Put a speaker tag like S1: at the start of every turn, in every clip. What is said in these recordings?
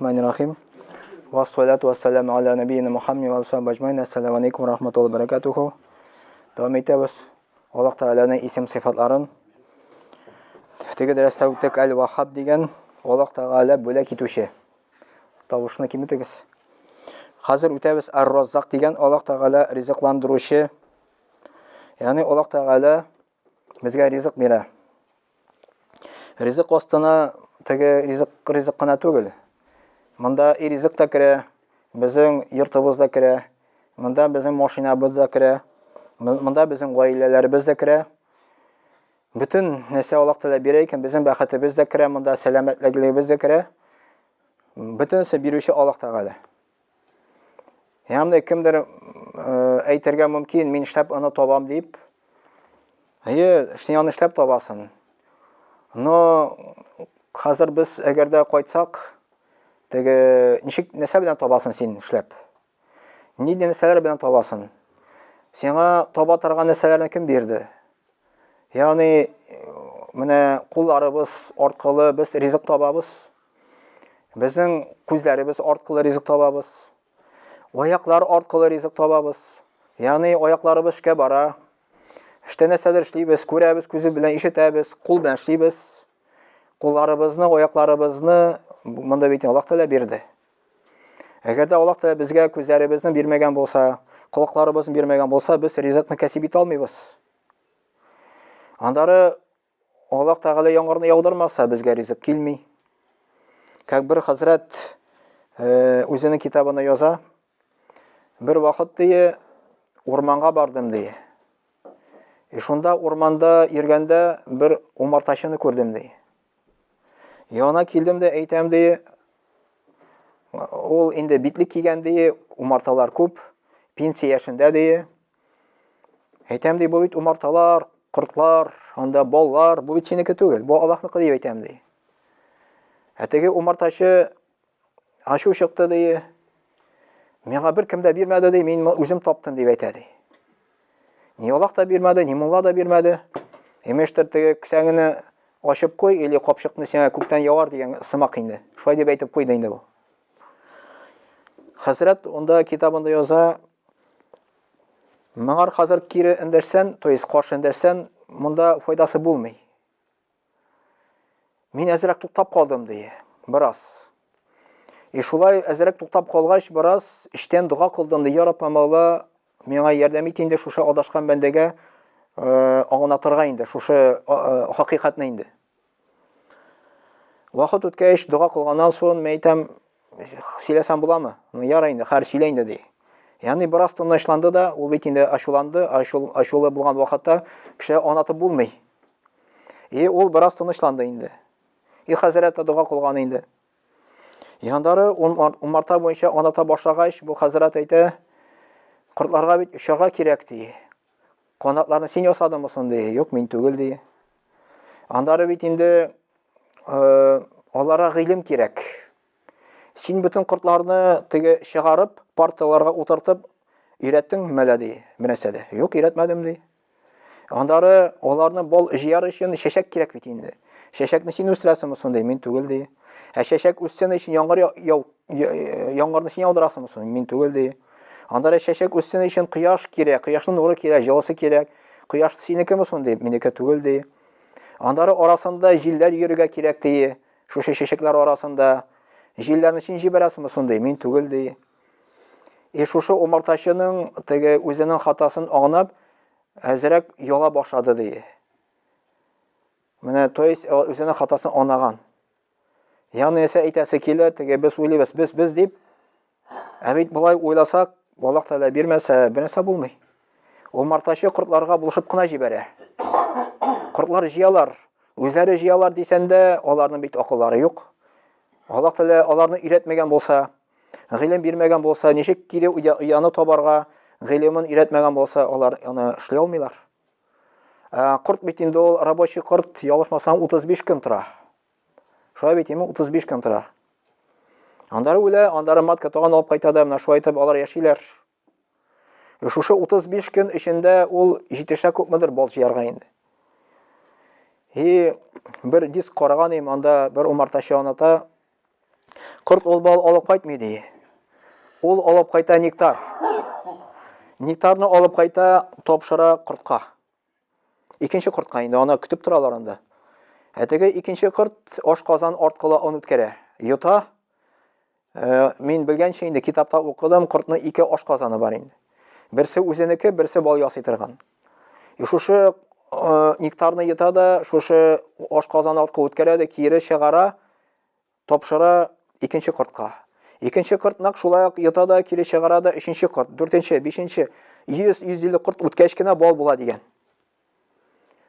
S1: Bismillahirrahmanirrahim. Wassalatu wassalamu ala nabiyyina Muhammad wa alihi ajmain. Assalamu alaykum wa rahmatullahi wa barakatuh. Davom etamiz. Alloh taolaning ism sifatlарын. Tega darsda o'tdik al-Vahhab degan Alloh taola bo'lak etuvchi. Tovushni kim etamiz? Hozir o'tamiz ar-Razzaq degan Alloh taola rizqlantiruvchi. Ya'ni Alloh taola bizga rizq beradi. Rizq ostona tega rizqina tug'il. Munda rizqda kira, bizning yurtimizda kira, munda bizning mashinamizda kira, munda bizning oilalarimizda kira. Bütün narsa Alloh taolo berar ekan, bizning baxtimizda kira, munda salomatligimizda kira. Butunsi beruvchi Alloh taolo. Hamda kimdir aytirga mumkin, men ishlab uni topam deb. Ishni ishlab topasan. No, hozir biz agarda qo'ysak, nishik narsa bilan topasan sen ishlab. Nidin narsalar bilan topasan. Senga topa turgan narsalarni kim berdi? Ya'ni mana qo'llarimiz orqali biz rizq topamiz. Bizning ko'zlarimiz orqali rizq topamiz. Oyoqlar orqali rizq topamiz. Ya'ni oyoqlarimiz ishga bora. İşte narsalar ishlaymiz, ko'ramiz, ko'z bilan eshitamiz, qo'l bilan ishlaymiz. Qo'llarimizni, oyoqlarimizni bunda bitin Alloh taolo berdi. Agarda Alloh taolo bizga ko'zlarimizni bermagan bo'lsa, quloqlarimizni bermagan bo'lsa, biz rizqni kasb eta olmaymiz. Andari Alloh taolo yomg'irni yog'dirmasa, bizga rizq kelmay. Как bir hazrat o'zining kitobida yoza, bir vaqt deya o'rmonga bordim deya. Shunda o'rmonda yurganda bir umar tashini ko'rdim deya. Yana keldim de aytam deya, ol endi bitlik kelgan deya, umartalar ko'p, pensiya yashinda deya. Aytam deya, bu bit umartalar, qurtlar, onda bollar, bu bit seniki tug'il, bu Allohniki deb aytam deya. Atigi umar tashi ashu chiqdi deya. Menga bir kimda bermadi deya, men o'zim topdim deb aytadi. Ni Alloh da bermadi, ni mulla da bermadi. Emeshtirtigi kisangini ochib qo'y, eli qopshiqni senga ko'kdan yovar degan simoq endi. Shunday deb aytib qo'ydi endi bu. Hazrat unda kitobida yoza, "Menga hozir kiri indashsan, to'yis qarshi indashsan, bunda foydasi bo'lmay. Men azraq to'xtab qoldim" deya. Biroz. Shulay azraq to'xtab qolgach, biroz ishdan duo qildim deya, "Ya Robbim Mavla, menga yordam eting de shusha adashgan bandaga og'natirga endi, shusha haqiqatni endi." Vaqt o'tgach duo qilgandan so'ng men aytam, "Silasam bo'ladimi?" "Yara endi, har silaydi" dedi. Ya'ni biroz tinchlandı-da, u bit endi ashulandi, ashula bo'lgan vaqtda kishi onatib bo'lmay. Ol biroz tinchlandi endi. Hazratda duo qilgan endi. Yandari umarta bo'yicha onata boshlagach, bu hazrat aytdi, "Qurtlarga bit ushaga kerak" dedi. "Qanotlarni sen yasadingmi?" dedi. "Yo'q, men tug'il" dedi. Andari bit endi onlarga ilm kerak. Sen bütün qurtlarni tege chiqarib, partiyalarga o'tirtib o'rgatding mana dedi. Birasida. "Yo'q, o'rgatmadim" dedi. Andari ularni bol jiyar uchun shashak kerak bit endi. "Shashakni sen o'stirasanmi?" dedi. "Men tug'il" dedi. "Shashak o'ssin uchun yomg'irni sen yog'dirasanmi?" "Men tug'il" dedi. Andari shashak o'ssin uchun quyosh kerak, quyoshning nuri kerak, javosi kerak. "Quyosh senikimi?" dedi. "Meniki tug'il" dedi. Andari orasida jillar yuriga kerak dedi. Shu shashaklar orasida jillarni sen jibarasizmi dedi. "Men tug'il" dedi. Shu umar tashining tege o'zining xatosini anglab, azraq yo'la boshladi dedi. Mana to'ys o'zining xatosini anglagan. Ya'ni esa aytasi keladi, tege biz o'ylaymiz, biz deb. Abid bo'lay o'ylasak, Alloh taolo bermasa, bir narsa bo'lmay. Umar tashi qurtlarga bulishib qina jibara. Qurtlar jiyalar, o'zlari jiyalar desanda, ularning bit aqllari yo'q. Alloh taolo ularni o'rgatmagan bo'lsa, ilm bermagan bo'lsa, nechik kiri uyani tobarga ilmini o'rgatmagan bo'lsa, ular uni ishlay olmaylar. Qurt bitinde ol рабочий qurt yolishmasam 35 kun turadi. Shoy bitimi 35 kun turadi. Andari o'la, andari matka to'g'an olib qaytadi, mana shu aytib ular yashaylar. Shu 35 kun ichida ol yetisha ko'pmidir bolchiyarga endi. Bir disk qaragan anda bir Umar tashi onata Корт ул бал алып кайтмый ди. Ул алып кайта нектар. Нектарны алып кайта тапшыра кортка. Икенче кортка инде аны көтеп торалар анда. Теге икенче корт ашказан арткылы аны үткәрә. Юта. Мин белгәнчә инде китапта укыдым, кортның ике ашказаны бар инде. Берсе үзенеке, берсе бал ясый торган. Шушы нектарны йота да, шушы ашказан арткылы үткәрә дә кире чыгара, тапшыра икенче кортка. Икенче корт нак шулай ук йота да кире чыгара да өченче корт, дүртенче, бишенче, 100-150 корт үткәч кенә бал була дигән.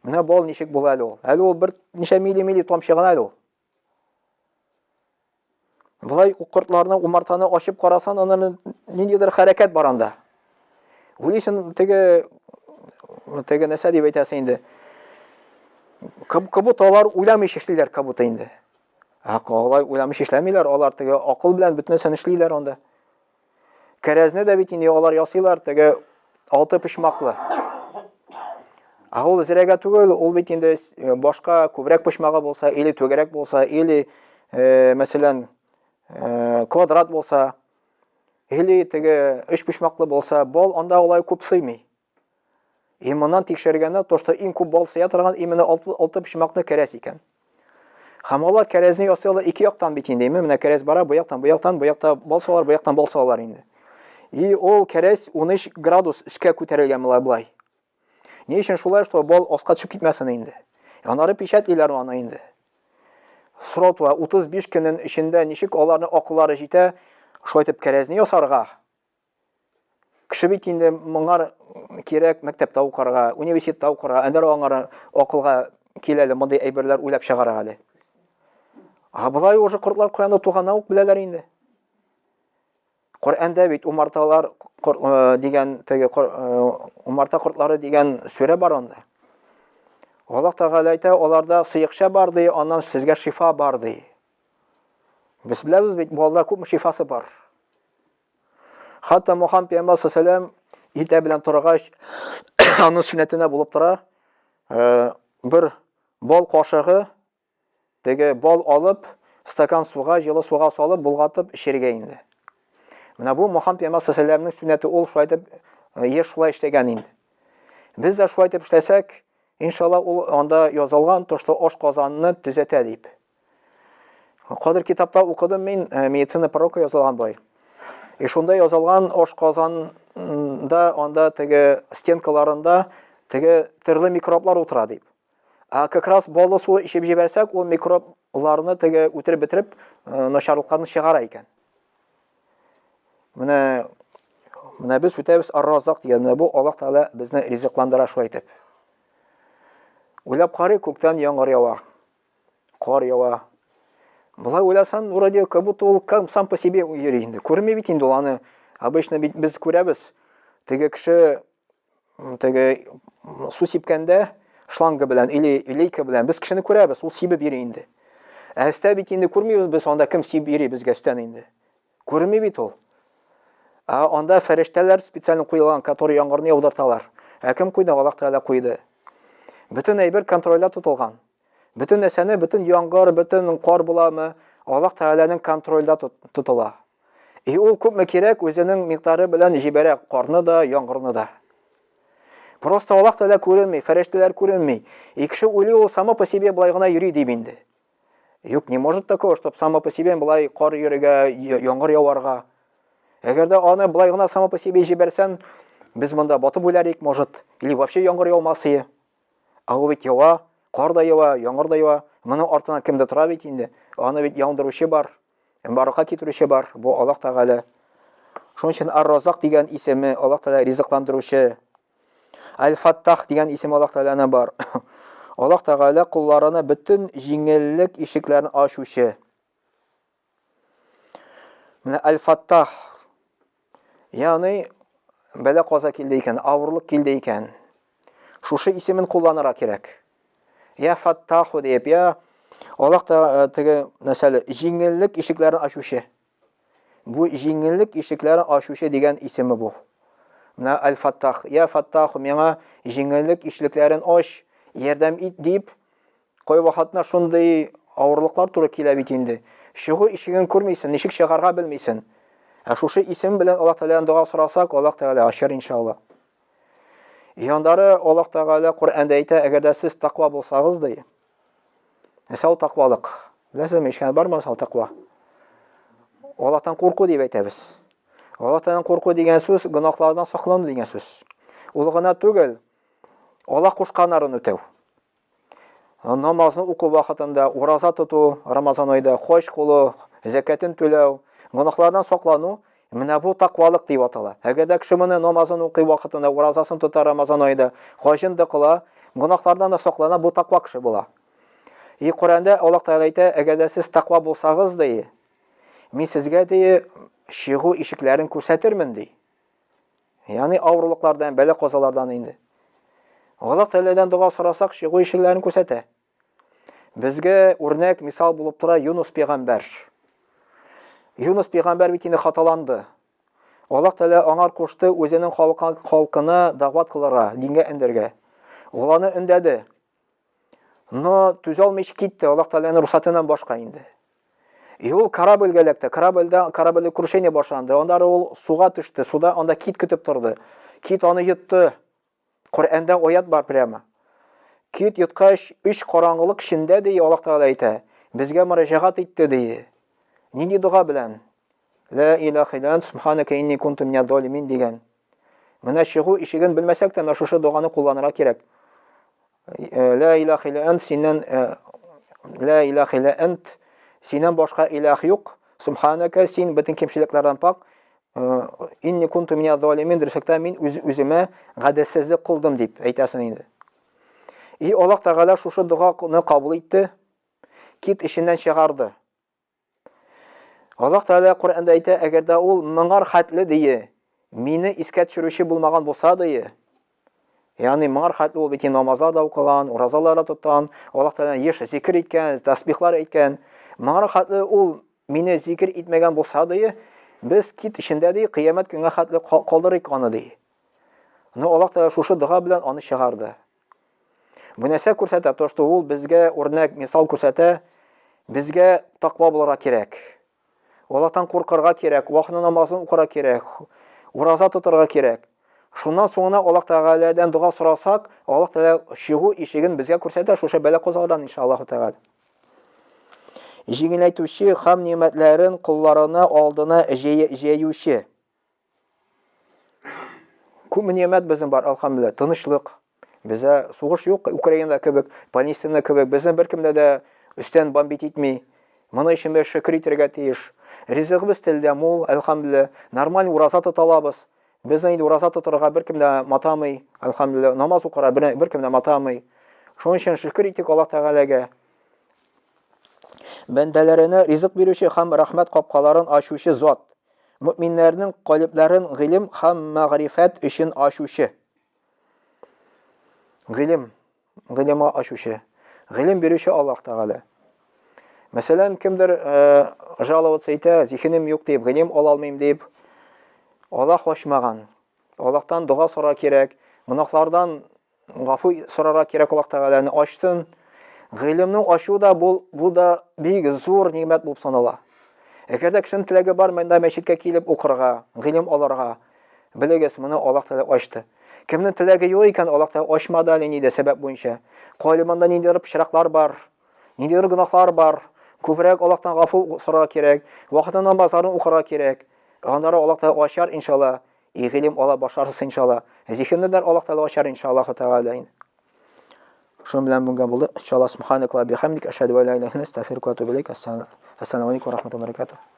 S1: Менә бал ничек була әле ул? Әле ул бер ничә мили тамчы гына әле ул. Булай кортларны умартаны ачып карасан, аның ниндидер хәрәкәт бар анда. Уйлыйсың, теге нәрсә дип әйтәсең инде. Кабут алар уйламый эшлиләр кабут инде. Алай уйламый эшләмиләр, алар теге акыл белән бөтен нәрсәне эшлиләр анда. Кәрәзне дә бит инде алар ясыйлар, теге алты пишмаклы. Ул зирәгә түгел, ул бит инде башка күбрәк пишмагы булса, или түгәрәк булса, или мәсәлән квадрат булса, или теге өч пишмаклы булса, бал анда алай күп сыймый. Моннан тикшергәндә, тошта иң күп бал сыя торган именно алты пишмаклы кәрәз икән. Һәм алар кәрәзне ясыйлар ике яктан бит инде. Менә кәрәз бара, бу яктан, бу якта бал салалар, бу яктан бал салалар инде. Ул кәрәз 13 градус өскә күтәрелгән булай. Ни өчен шулай, что бал аска төшеп китмәсен инде. Анары печатлиләр аны инде. Срок 35 көннең эчендә ничек аларның акыллары җитә, шулай итеп кәрәзне ясарга. Кеше бит инде моңар кирәк мәктәптә укырга, университетта укырга, әндәр аңара акылга киләле мондый әйберләр уйлап чыгарга әле. Булай уже кортлар куянда туганнан ук беләләр инде. Коръәндә бит умарталар дигән теге умарта кортлары дигән сүре бар анда. Аллаһ Тәгалә әйтә, аларда сыйыкча бар ди, аннан сезгә шифа бар ди. Без беләбез бит, балда күпме шифасы бар. Хәтта Мөхәммәд пәйгамбәр саллаллаһу илтә белән торгач, аның сүннәтенә булып тора, бер бал кашыгы теге бал алып, стакан суга, җылы суга салып, булгатып эчәргә инде. Менә бу Мөхәммәд пәйгамбәр саллаллаһу сүннәте, ул шулай итеп еш шулай эшләгән инде. Без дә шулай итеп эшләсәк, иншалла ул анда язылган, тошта ашказанны төзәтә дип. Кадер китапта укыдым мин, медицина пророка язылган бай. Шунда язылган ашказанда анда теге стенкаларында теге төрле микроблар утыра дип. Как раз баллы су ичеп җибәрсәк, ул микробларны теге үтереп бетереп, начарлыкларны чыгара икән. Менә без үтәбез ар-разак дигән, менә бу Аллаһ Тәгалә безне ризыкландыра шулай итеп. Уйлап карый, күктән яңгыр ява, кар ява. Булай уйласаң, вроде как будто ул сам по себе йөри инде. Күрми бит инде ул аны. Обычно бит без күрәбез. Теге кеше теге су сипкәндә шланга белән или лейка белән без кешене күрәбез, ул сибеп йөри инде. Әстә бит инде күрмибез без, анда кем сибеп йөри безгә өстән инде. Күрми бит ул. Анда фәрештәләр специально куелган, которые яңгырны яудырталар. Кем куйды? Аллаһ Тәгалә куйды. Bütün әйбер контрольдә тотылган. Bütün нәрсәне, bütün яңгыр, bütün кар буламы, Аллаһ Тәгаләнең контрольдә тотыла. Ул күпме кирәк үзенең микъдары белән җибәрә карны да, яңгырны да. Просто Аллаһ Тәгалә күренми, фәрештәләр күренми. Кеше уйлый, ул само по себе былай гына йөри дип инде. Юк, не может такого, чтобы само по себе былай кар йөрергә, яңгыр яварга. Әгәр дә аны былай гына само по себе җибәрсәң, без монда батып уйларык, может, или вообще яңгыр яумасы. Ул бит ява, кар да ява, яңгыр да ява. Моның артына кемдә тора бит инде? Аны бит яндыручы бар, баракат китерүче бар. Бу Аллаһ Тәгалә. Шуның өчен Ар-Разак дигән исеме, Аллаһ Тәгалә ризыкландыручы. Аль-Фаттах дигән исем Аллаһ Тәгаләнә бар. Аллаһ Тәгалә кулларына bütün җиңеллек ишекләрен ачучы. Менә Аль-Фаттах. Ягъни бәла каза килде икән, авырлык килде икән. Шушы исемен кулланырга кирәк. Я Фаттаху дип, я Аллаһ та теге мәсәле җиңеллек ишекләрен ачучы. Бу җиңеллек ишекләрен ачучы дигән исеме бу. Менә Аль-Фаттах, я Фаттаху, миңа җиңеллек ишекләрен ач, ярдәм ит дип, кай вакытна шундый авырлыклар туры килә бит инде. Чыгу ишеген күрмисең, ничек чыгарга белмисең. Шушы исем белән Аллаһ Тәгаләдән дуа сорасак, Аллаһ Тәгалә ачар иншалла. Яндары Аллаһ Тәгалә Куръанда әйтә, әгәр дә сез тақва булсагыз ди. Сау тақвалык. Беләсезме, ишкән бармы сау тақва? Аллаһтан курку дип әйтәбез. Аллаһтан курку дигән сүз гөнаһлардан саклану дигән сүз. Ул гына түгел, Аллаһ кушканнарын үтәү. Намазны уку вакытында, ураза тоту, Рамазан айда хош кылу, закатын түләү, гөнаһлардан саклану, менә бу тақвалык дип атала. Әгәр дә кеше моны намазын укый вакытында, уразасын тота Рамазан айда, хожын да кыла, гөнаһлардан да саклана, бу тақва кеше була. Куръанда Аллаһ Тәгалә әйтә, әгәр дә сез тақва булсагыз ди, мин сезгә ди чыгу ишекләрен күрсәтермен ди. Ягъни авырлыклардан, бәла казалардан инде. Аллаһ Тәгаләдән дуа сорасак, чыгу ишекләрен күрсәтә. Безгә үрнәк мисал булып тора Юнус пәйгамбәр. Юнус пәйгамбәр бит инде хаталанды. Аллаһ Тәгалә аңар кушты үзенең халкына дәгъват кылырга, дингә эндергә. Ул аны өндәде. Но түзалмыйча китте, Аллаһ Тәгаләнең рөхсәтеннән башка инде. Ул корабльгә эләкте, корабль крушение башланды. Анда ул суга төште, суда анда кит көтеп торды. Кит аны йотты. Куръанда аят бар прямо. Кит йоткач, үч караңгылык эчендә ди Аллаһ Тәгалә әйтә. Безгә мөрәҗәгать итте ди. Нинди дуга белән? Ла илаха илля ант субханака инни кунту миназ залимин дигән. Менә чыгу ишеген белмәсәк тә, шушы дуганы кулланырга кирәк. Ла илаха илля ант синнән ла илаха илля ант синнән башка илаһ юк. Субханака син бөтен кимчелекләрдән пак. Инни кунту миназ залимин дирсәктә мин үземә гадәтсезлек кылдым дип әйтәсен инде. Аллаһ Тәгалә шушы дуганы кабул итте. Кит ишеннән чыгарды. Аллаһ Тәгалә Куръанда әйтә, әгәр дә ул моңар хәтле дие, мине искә төшерүче булмаган булса дие. Ягъни моңар хәтле ул бит намазлар да укыган, уразалар да тоткан, Аллаһ Тәгалә еш зикр иткән, тасбихлар әйткән. Моңар хәтле ул мине зикр итмәгән булса дие, без кит ишендә ди кыямәт көнгә хәтле калдырыйк аны ди. Но Аллаһ Тәгалә шушы дуга белән аны чыгарды. Бу нәрсә күрсәтә, то что ул безгә үрнәк мисал күрсәтә, безгә тақва булырга кирәк. Аллаһтан куркырга кирәк, вакытында намазын укырга кирәк, ураза тотарга кирәк. Шуннан соңына Аллаһ Тәгаләдән дуа сорасак, Аллаһ Тәгалә чыгу ишеген безгә күрсәтә, шушы бәла казалардан иншаллаһ Тәгалә. Җиңеләйтүче һәм нимәтләрен кулларына алдына җәюче. Күп нимәт безнең бар, алхамдулилlah, тынычлык. Бездә сугыш юк, Украинада кебек, Палестинада кебек, безнең беркемдә дә өстән бомбит итми. Моны өчен без шөкр итәргә тиеш. Ризыгыбыз телдә мул, алхамдулилlah. Нормаль ураза тоталабыз. Безнең инде ураза тотарга беркемдә матамый, алхамдулилlah. Намаз укыра беркемдә матамый. Шуның өчен шөкр итик Аллаһ Тәгаләгә. Бәндәләренә ризык бирүче һәм рәхмәт капкаларын ачучы зат. Мөэминнәрнең калыпларын гыйлем һәм мәгърифәт өчен ачучы. Гыйлемгә ачучы. Гыйлем бирүче Аллаһ Тәгалә. Мәсәлән, кемдер жаловаться итә, зихнем юк дип, гыйлем ала алмыйм дип. Аллаһ ачмаган. Аллаһтан дуа сорарга кирәк, гөнаһлардан гафу сорарга кирәк Аллаһ Тәгаләне ачтын. Гыйлемне ачу да бу да бик зур нимәт булып санала. Әгәр дә кешенең теләге бар, монда мәчеткә килеп укырга, гыйлем алырга, белегез, моны Аллаһ Тәгалә ачты. Кемнең теләге юк икән, Аллаһ Тәгалә ачмады әле нидә сәбәп буенча. Калиманда ниндидер пычраклар бар, ниндидер гөнаһлар бар. Күбрәк Аллаһтан гафу сорарга кирәк, вакытында намазларын укырга кирәк. Андары Аллаһ Тәгалә ачар иншалла. Гыйлем ала башарсыз иншалла. Зихнне дә Аллаһ Тәгалә ачар иншаллаһ Тәгалә. Шуның белән бүген булды. Иншаллаһ субханакалла бихамдик ашһаду ан ла илаха илля анта астагфирука ва атубу илейк. Ассаламу алейкум ва рахматуллаһи ва баракатуһ.